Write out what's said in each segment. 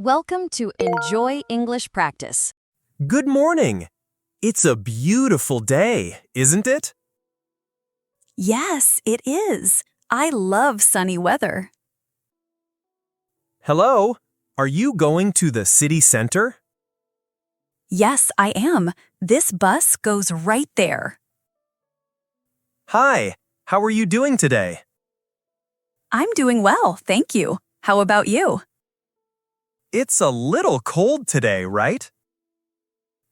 Welcome to Enjoy English Practice. Good morning. It's a beautiful day, isn't it? Yes, it is. I love sunny weather. Hello. Are you going to the city center? Yes, I am. This bus goes right there. Hi. How are you doing today? I'm doing well, thank you. How about you? It's a little cold today, right?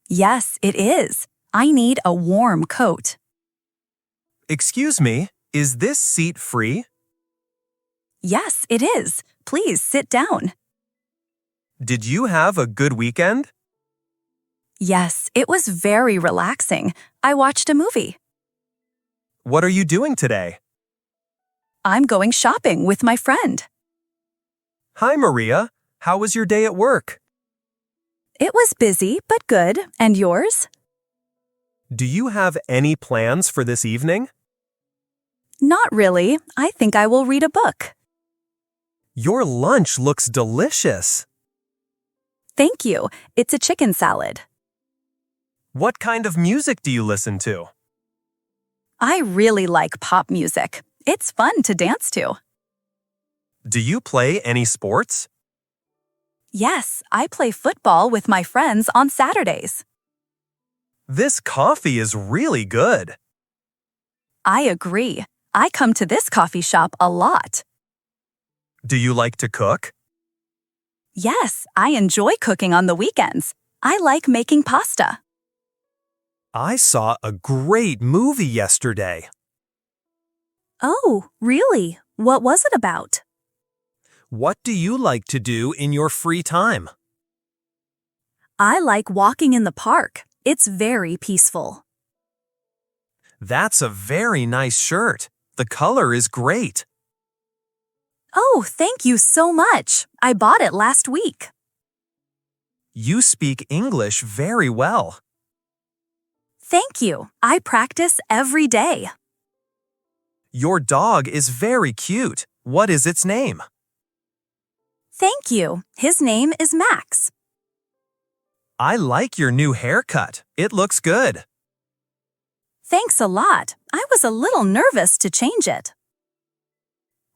Yes, it is. I need a warm coat. Excuse me, is this seat free? Yes, it is. Please sit down. Did you have a good weekend? Yes, it was very relaxing. I watched a movie. What are you doing today? I'm going shopping with my friend. Hi, Maria. How was your day at work? It was busy, but good. And yours? Do you have any plans for this evening? Not really. I think I will read a book. Your lunch looks delicious. Thank you. It's a chicken salad. What kind of music do you listen to? I really like pop music. It's fun to dance to. Do you play any sports? Yes, I play football with my friends on Saturdays. This coffee is really good. I agree. I come to this coffee shop a lot. Do you like to cook? Yes, I enjoy cooking on the weekends. I like making pasta. I saw a great movie yesterday. Oh, really? What was it about? What do you like to do in your free time? I like walking in the park. It's very peaceful. That's a very nice shirt. The color is great. Oh, thank you so much. I bought it last week. You speak English very well. Thank you. I practice every day. Your dog is very cute. What is its name? Thank you. His name is Max. I like your new haircut. It looks good. Thanks a lot. I was a little nervous to change it.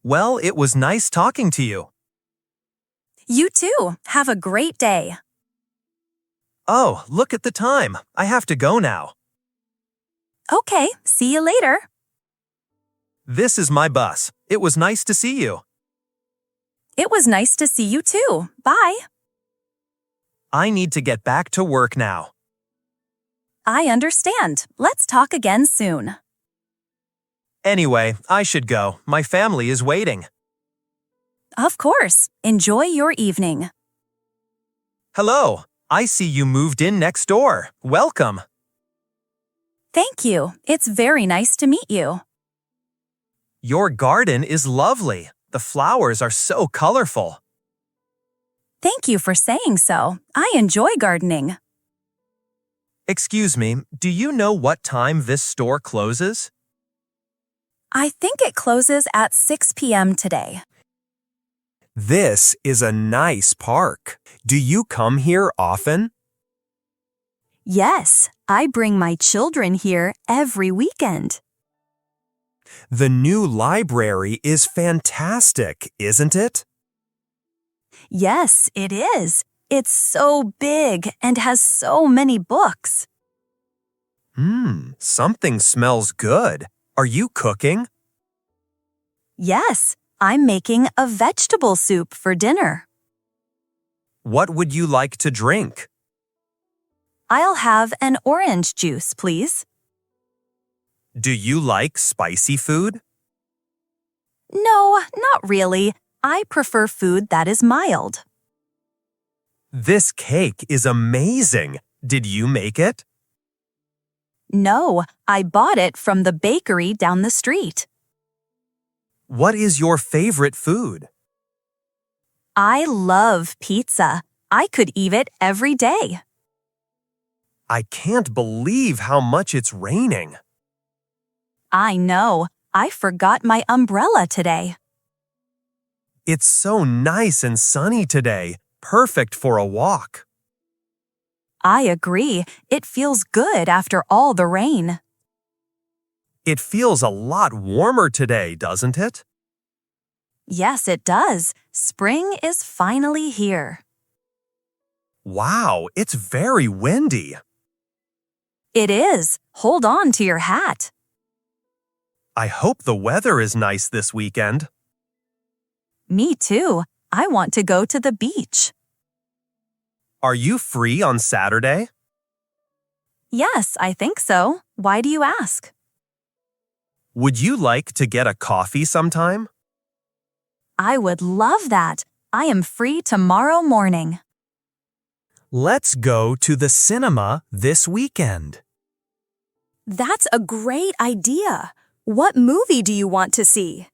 Well, it was nice talking to you. You too. Have a great day. Oh, look at the time. I have to go now. Okay, see you later. This is my bus. It was nice to see you. It was nice to see you too. Bye. I need to get back to work now. I understand. Let's talk again soon. Anyway, I should go. My family is waiting. Of course. Enjoy your evening. Hello. I see you moved in next door. Welcome. Thank you. It's very nice to meet you. Your garden is lovely. The flowers are so colorful. Thank you for saying so. I enjoy gardening. Excuse me, do you know what time this store closes? I think it closes at 6 p.m. today. This is a nice park. Do you come here often? Yes, I bring my children here every weekend. The new library is fantastic, isn't it? Yes, it is. It's so big and has so many books. Something smells good. Are you cooking? Yes, I'm making a vegetable soup for dinner. What would you like to drink? I'll have an orange juice, please. Do you like spicy food? No, not really. I prefer food that is mild. This cake is amazing. Did you make it? No, I bought it from the bakery down the street. What is your favorite food? I love pizza. I could eat it every day. I can't believe how much it's raining. I know. I forgot my umbrella today. It's so nice and sunny today. perfect for a walk. I agree. It feels good after all the rain. It feels a lot warmer today, doesn't it? Yes, it does. Spring is finally here. Wow, it's very windy. It is. Hold on to your hat. I hope the weather is nice this weekend. Me too. I want to go to the beach. Are you free on Saturday? Yes, I think so. Why do you ask? Would you like to get a coffee sometime? I would love that. I am free tomorrow morning. Let's go to the cinema this weekend. That's a great idea. What movie do you want to see?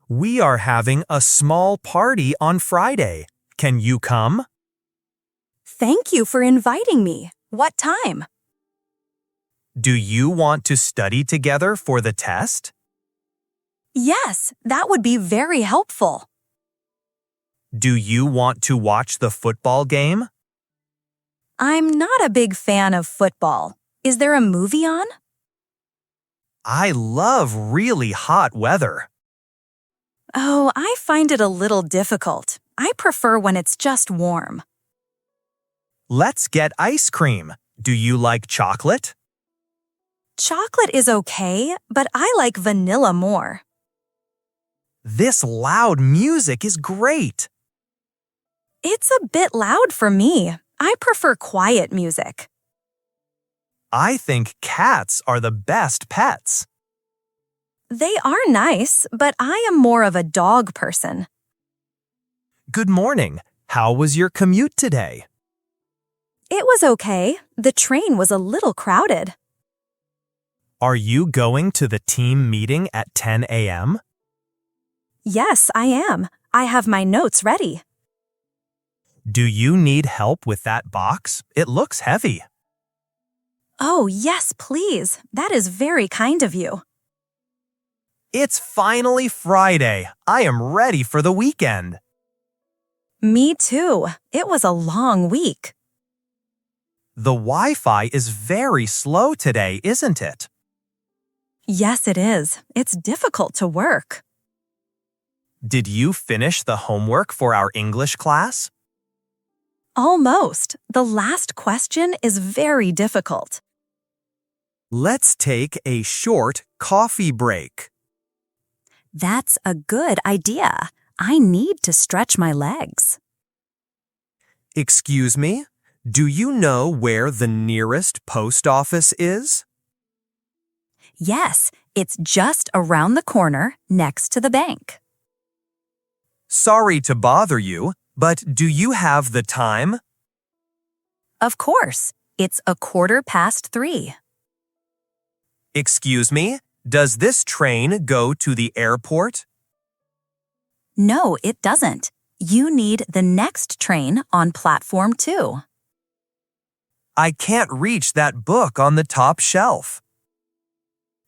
We are having a small party on Friday. Can you come? Thank you for inviting me. What time? Do you want to study together for the test? Yes, that would be very helpful. Do you want to watch the football game? I'm not a big fan of football. Is there a movie on? I love really hot weather. Oh, I find it a little difficult. I prefer when it's just warm. Let's get ice cream. Do you like chocolate? Chocolate is okay, but I like vanilla more. This loud music is great. It's a bit loud for me. I prefer quiet music. I think cats are the best pets. They are nice, but I am more of a dog person. Good morning. How was your commute today? It was okay. The train was a little crowded. Are you going to the team meeting at 10 a.m.? Yes, I am. I have my notes ready. Do you need help with that box? It looks heavy. Oh, yes, please. That is very kind of you. It's finally Friday. I am ready for the weekend. Me too. It was a long week. The Wi-Fi is very slow today, isn't it? Yes, it is. It's difficult to work. Did you finish the homework for our English class? Almost. The last question is very difficult. Let's take a short coffee break. That's a good idea. I need to stretch my legs. Excuse me? Do you know where the nearest post office is? Yes, it's just around the corner next to the bank. Sorry to bother you, but do you have the time? Of course. It's 3:15. Excuse me? Does this train go to the airport? No, it doesn't. You need the next train on platform 2. I can't reach that book on the top shelf.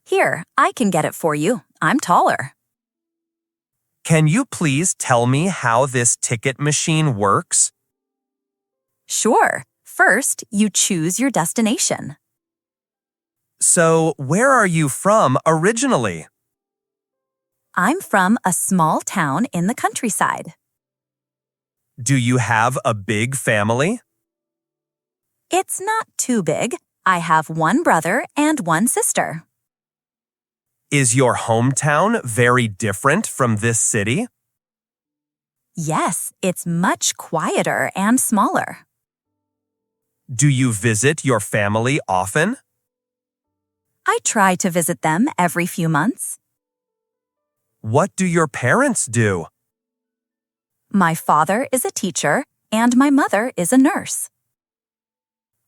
Here, I can get it for you. I'm taller. Can you please tell me how this ticket machine works? Sure. First, you choose your destination. So, where are you from originally? I'm from a small town in the countryside. Do you have a big family? It's not too big. I have one brother and one sister. Is your hometown very different from this city? Yes, it's much quieter and smaller. Do you visit your family often? I try to visit them every few months. What do your parents do? My father is a teacher and my mother is a nurse.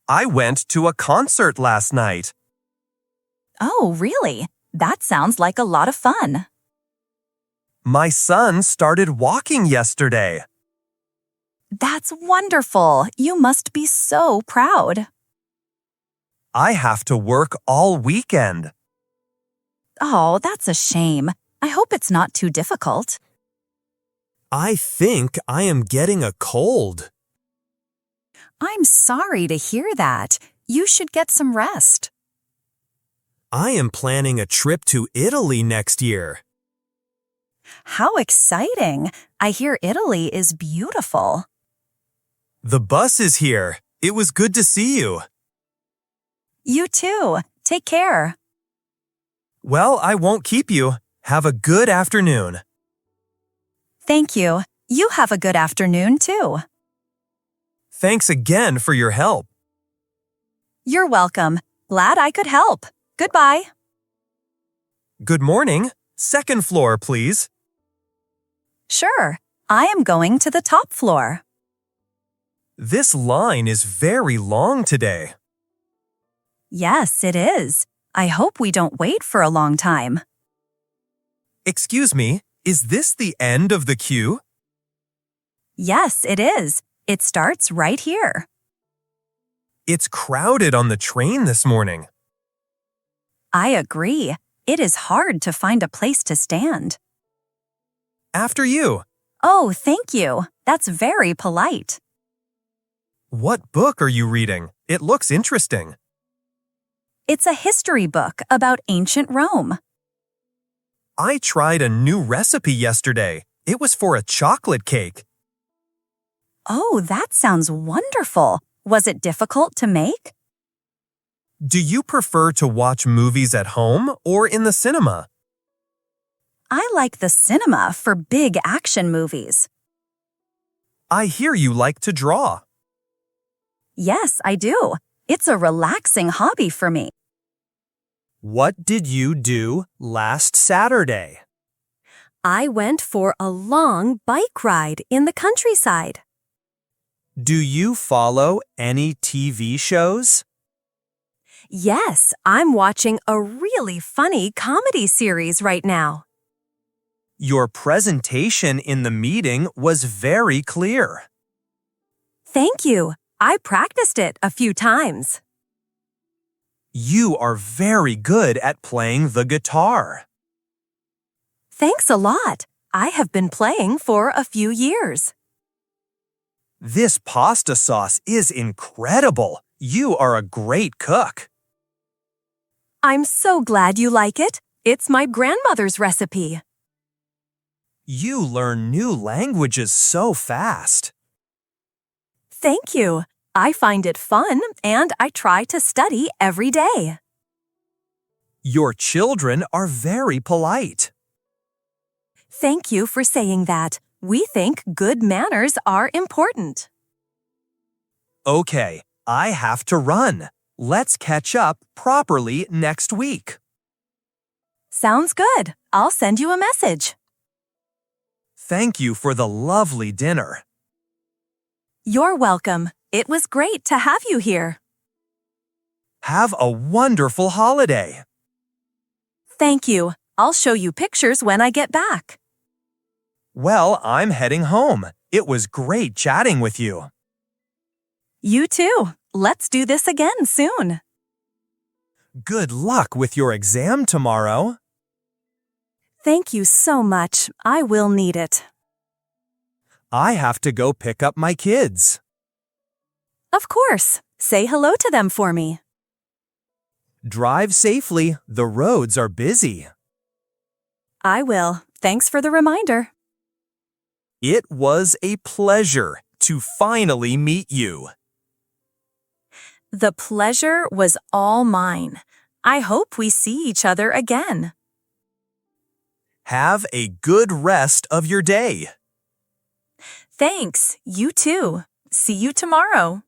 I went to a concert last night. Oh, really? That sounds like a lot of fun. My son started walking yesterday. That's wonderful. You must be so proud. I have to work all weekend. Oh, that's a shame. I hope it's not too difficult. I think I am getting a cold. I'm sorry to hear that. You should get some rest. I am planning a trip to Italy next year. How exciting! I hear Italy is beautiful. The bus is here. It was good to see you. You too. Take care. Well, I won't keep you. Have a good afternoon. Thank you. You have a good afternoon too. Thanks again for your help. You're welcome. Glad I could help. Goodbye. Good morning. Second floor, please. Sure. I am going to the top floor. This line is very long today. Yes, it is. I hope we don't wait for a long time. Excuse me, is this the end of the queue? Yes, it is. It starts right here. It's crowded on the train this morning. I agree. It is hard to find a place to stand. After you. Oh, thank you. That's very polite. What book are you reading? It looks interesting. It's a history book about ancient Rome. I tried a new recipe yesterday. It was for a chocolate cake. Oh, that sounds wonderful. Was it difficult to make? Do you prefer to watch movies at home or in the cinema? I like the cinema for big action movies. I hear you like to draw. Yes, I do. It's a relaxing hobby for me. What did you do last Saturday? I went for a long bike ride in the countryside. Do you follow any TV shows? Yes, I'm watching a really funny comedy series right now. Your presentation in the meeting was very clear. Thank you. I practiced it a few times. You are very good at playing the guitar. Thanks a lot. I have been playing for a few years. This pasta sauce is incredible. You are a great cook. I'm so glad you like it. It's my grandmother's recipe. You learn new languages so fast. Thank you. I find it fun and I try to study every day. Your children are very polite. Thank you for saying that. We think good manners are important. Okay, I have to run. Let's catch up properly next week. Sounds good. I'll send you a message. Thank you for the lovely dinner. You're welcome. It was great to have you here. Have a wonderful holiday. Thank you. I'll show you pictures when I get back. Well, I'm heading home. It was great chatting with you. You too. Let's do this again soon. Good luck with your exam tomorrow. Thank you so much. I will need it. I have to go pick up my kids. Of course. Say hello to them for me. Drive safely. The roads are busy. I will. Thanks for the reminder. It was a pleasure to finally meet you. The pleasure was all mine. I hope we see each other again. Have a good rest of your day. Thanks. You too. See you tomorrow.